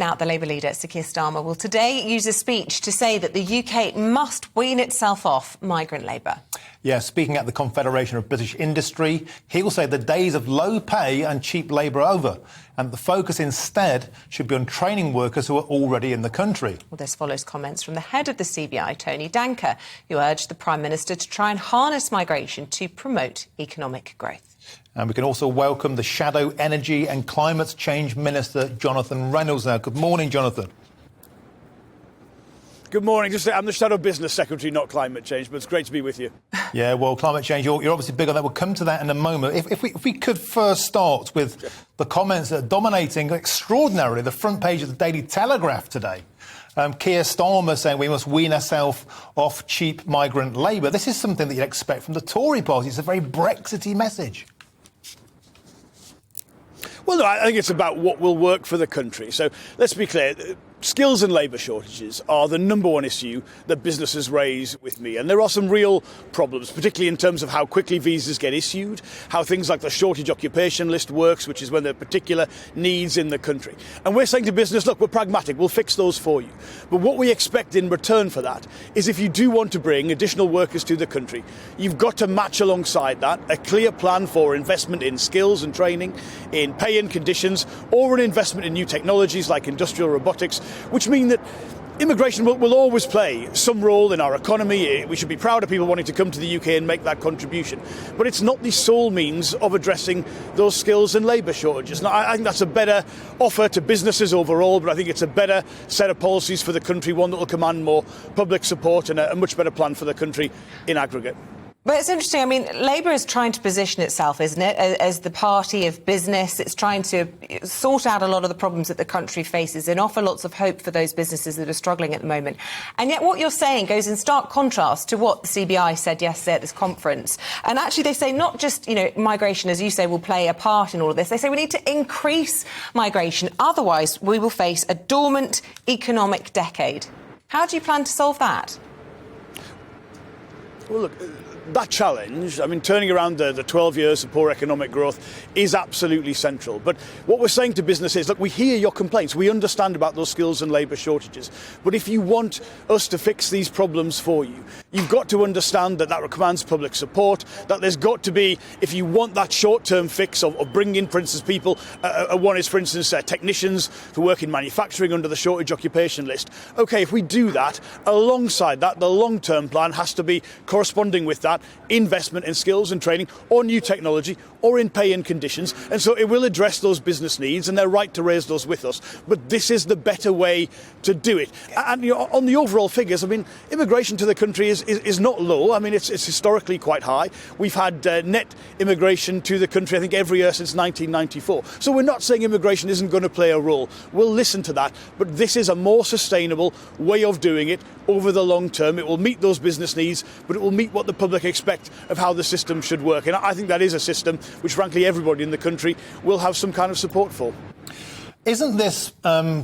Now, the Labour leader, Sir Keir Starmer, will today use a speech to say that the UK must wean itself off migrant labour. Yeah, speaking at the Confederation of British Industry, he will say the days of low pay and cheap labour are over, and the focus instead should be on training workers who are already in the country. Well, this follows comments from the head of the CBI, Tony Danker, who urged the Prime Minister to try and harness migration to promote economic growth. And we can also welcome the Shadow Energy and Climate Change Minister, Jonathan Reynolds. Now, good morning, Jonathan. Good morning. I'm the Shadow Business Secretary, not Climate Change, but it's great to be with you. Yeah, well, climate change, you're obviously big on that. We'll come to that in a moment. If we could first start with the comments that are dominating extraordinarily the front page of the Daily Telegraph today. Keir Starmer saying we must wean ourselves off cheap migrant labour. This is something that you'd expect from the Tory party. It's a very Brexity message. Well, no, I think it's about what will work for the country. So let's be clear. Skills and labour shortages are the number one issue that businesses raise with me. And there are some real problems, particularly in terms of how quickly visas get issued, how things like the shortage occupation list works, which is when there are particular needs in the country. And we're saying to business, look, we're pragmatic, we'll fix those for you. But what we expect in return for that is if you do want to bring additional workers to the country, you've got to match alongside that a clear plan for investment in skills and training, in pay and conditions, or an investment in new technologies like industrial robotics, which mean that immigration will always play some role in our economy. We should be proud of people wanting to come to the UK and make that contribution. But it's not the sole means of addressing those skills and labour shortages. Now, I think that's a better offer to businesses overall, but I think it's a better set of policies for the country, one that will command more public support and a much better plan for the country in aggregate. But it's interesting. I mean, Labour is trying to position itself, isn't it, as the party of business. It's trying to sort out a lot of the problems that the country faces and offer lots of hope for those businesses that are struggling at the moment. And yet what you're saying goes in stark contrast to what the CBI said yesterday at this conference. And actually they say not just, migration, as you say, will play a part in all of this. They say we need to increase migration. Otherwise, we will face a dormant economic decade. How do you plan to solve that? Well, look, that challenge, turning around the 12 years of poor economic growth is absolutely central. But what we're saying to businesses, look, we hear your complaints. We understand about those skills and labour shortages. But if you want us to fix these problems for you, you've got to understand that commands public support, that there's got to be, if you want that short-term fix of bringing in, for instance, people, one is, for instance, technicians who work in manufacturing under the shortage occupation list. OK, if we do that, alongside that, the long-term plan has to be corresponding with that investment in skills and training or new technology or in pay and conditions. And so it will address those business needs, and they're right to raise those with us. But this is the better way to do it. And on the overall figures, immigration to the country is not low. It's historically quite high. We've had net immigration to the country, I think, every year since 1994. So we're not saying immigration isn't going to play a role. We'll listen to that. But this is a more sustainable way of doing it over the long term. It will meet those business needs, but it will meet what the public expect of how the system should work. And I think that is a system which, frankly, everybody in the country will have some kind of support for. Isn't this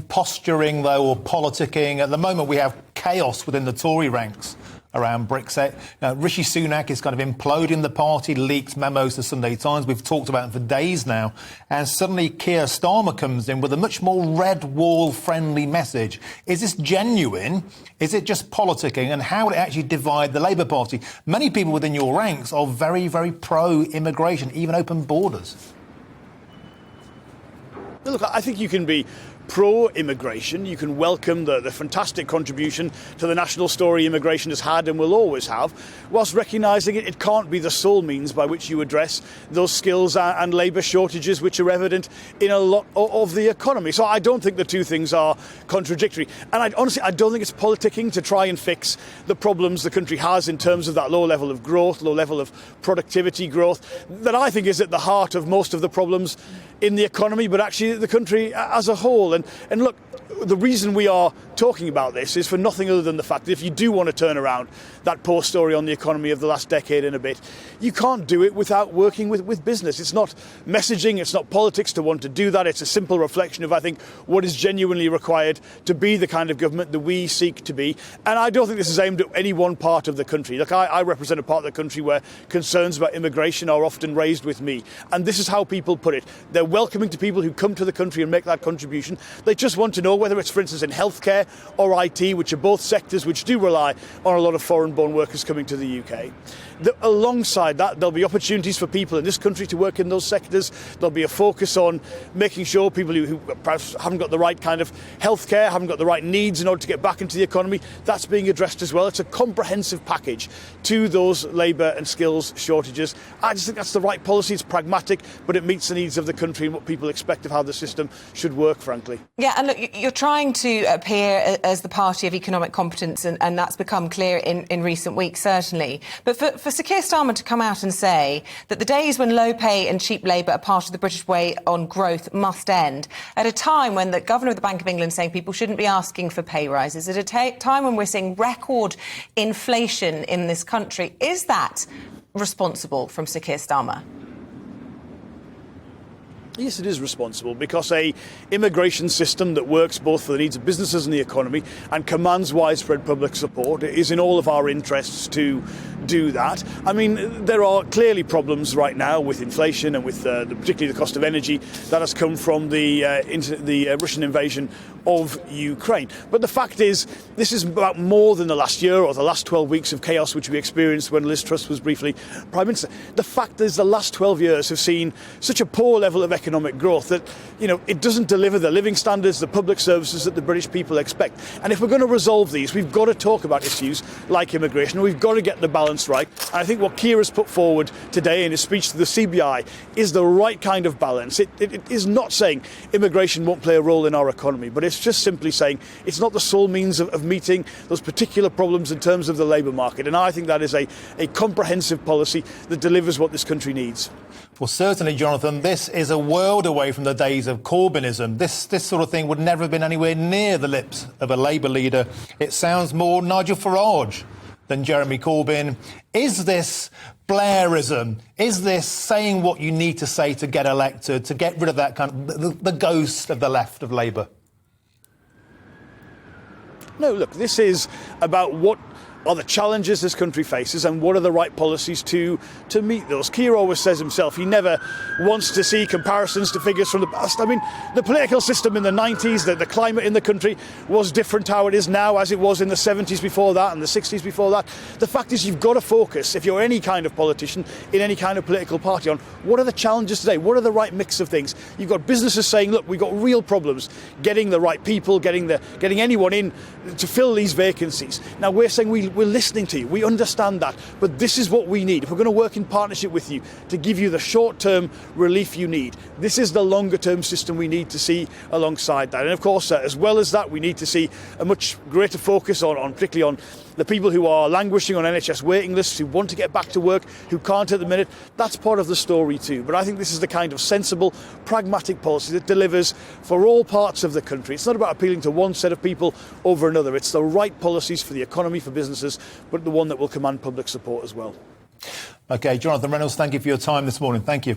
posturing, though, or politicking? At the moment, we have chaos within the Tory ranks around Brexit. Rishi Sunak is kind of imploding the party, leaks memos to Sunday Times. We've talked about it for days now. And suddenly Keir Starmer comes in with a much more red wall-friendly message. Is this genuine? Is it just politicking? And how would it actually divide the Labour Party? Many people within your ranks are very, very pro-immigration, even open borders. Look, I think you can be pro-immigration. You can welcome the fantastic contribution to the national story immigration has had and will always have, whilst recognising it can't be the sole means by which you address those skills and labour shortages which are evident in a lot of the economy. So I don't think the two things are contradictory. And honestly, I don't think it's politicking to try and fix the problems the country has in terms of that low level of growth, low level of productivity growth, that I think is at the heart of most of the problems in the economy, but actually the country as a whole. And look, the reason we are talking about this is for nothing other than the fact that if you do want to turn around that poor story on the economy of the last decade and a bit, you can't do it without working with business. It's not messaging, it's not politics to want to do that. It's a simple reflection of, I think, what is genuinely required to be the kind of government that we seek to be. And I don't think this is aimed at any one part of the country. Look, I represent a part of the country where concerns about immigration are often raised with me. And this is how people put it. They're welcoming to people who come to the country and make that contribution. They just want to know whether it's, for instance, in healthcare or IT, which are both sectors which do rely on a lot of foreign-born workers coming to the UK. Alongside that, there'll be opportunities for people in this country to work in those sectors. There'll be a focus on making sure people who perhaps haven't got the right kind of healthcare, haven't got the right needs in order to get back into the economy, that's being addressed as well. It's a comprehensive package to those labour and skills shortages. I just think that's the right policy. It's pragmatic, but it meets the needs of the country and what people expect of how the system should work, frankly. Yeah, and look, you're trying to appear as the party of economic competence, and that's become clear in recent weeks, certainly. But for Sir Keir Starmer to come out and say that the days when low pay and cheap labour are part of the British way on growth must end, at a time when the Governor of the Bank of England is saying people shouldn't be asking for pay rises, at a time when we're seeing record inflation in this country, is that responsible from Sir Keir Starmer? Yes, it is responsible, because a immigration system that works both for the needs of businesses and the economy and commands widespread public support is in all of our interests to do that. I mean, there are clearly problems right now with inflation and with particularly the cost of energy that has come from the Russian invasion of Ukraine. But the fact is, this is about more than the last year or the last 12 weeks of chaos which we experienced when Liz Truss was briefly Prime Minister. The fact is the last 12 years have seen such a poor level of economic growth that, you know, it doesn't deliver the living standards, the public services that the British people expect. And if we're going to resolve these, we've got to talk about issues like immigration. We've got to get the balance right. And I think what Keir has put forward today in his speech to the CBI is the right kind of balance. It is not saying immigration won't play a role in our economy, but it's just simply saying it's not the sole means of meeting those particular problems in terms of the labour market. And I think that is a comprehensive policy that delivers what this country needs. Well, certainly, Jonathan, this is a world away from the days of Corbynism. This sort of thing would never have been anywhere near the lips of a Labour leader. It sounds more Nigel Farage than Jeremy Corbyn. Is this Blairism? Is this saying what you need to say to get elected, to get rid of that kind of the ghost of the left of Labour? No, look, this is about what are the challenges this country faces and what are the right policies to meet those. Keir always says himself he never wants to see comparisons to figures from the past. I mean, the political system in the 90s, the climate in the country was different to how it is now, as it was in the 70s before that and the 60s before that. The fact is you've got to focus, if you're any kind of politician in any kind of political party, on what are the challenges today, what are the right mix of things. You've got businesses saying, look, we've got real problems getting the right people, getting anyone in to fill these vacancies. Now we're saying we're listening to you, we understand that, but this is what we need. If we're going to work in partnership with you to give you the short-term relief you need, this is the longer-term system we need to see alongside that. And of course, as well as that, we need to see a much greater focus on particularly on the people who are languishing on NHS waiting lists, who want to get back to work, who can't at the minute. That's part of the story too. But I think this is the kind of sensible, pragmatic policy that delivers for all parts of the country. It's not about appealing to one set of people over another. It's the right policies for the economy, for businesses, but the one that will command public support as well. OK, Jonathan Reynolds, thank you for your time this morning. Thank you.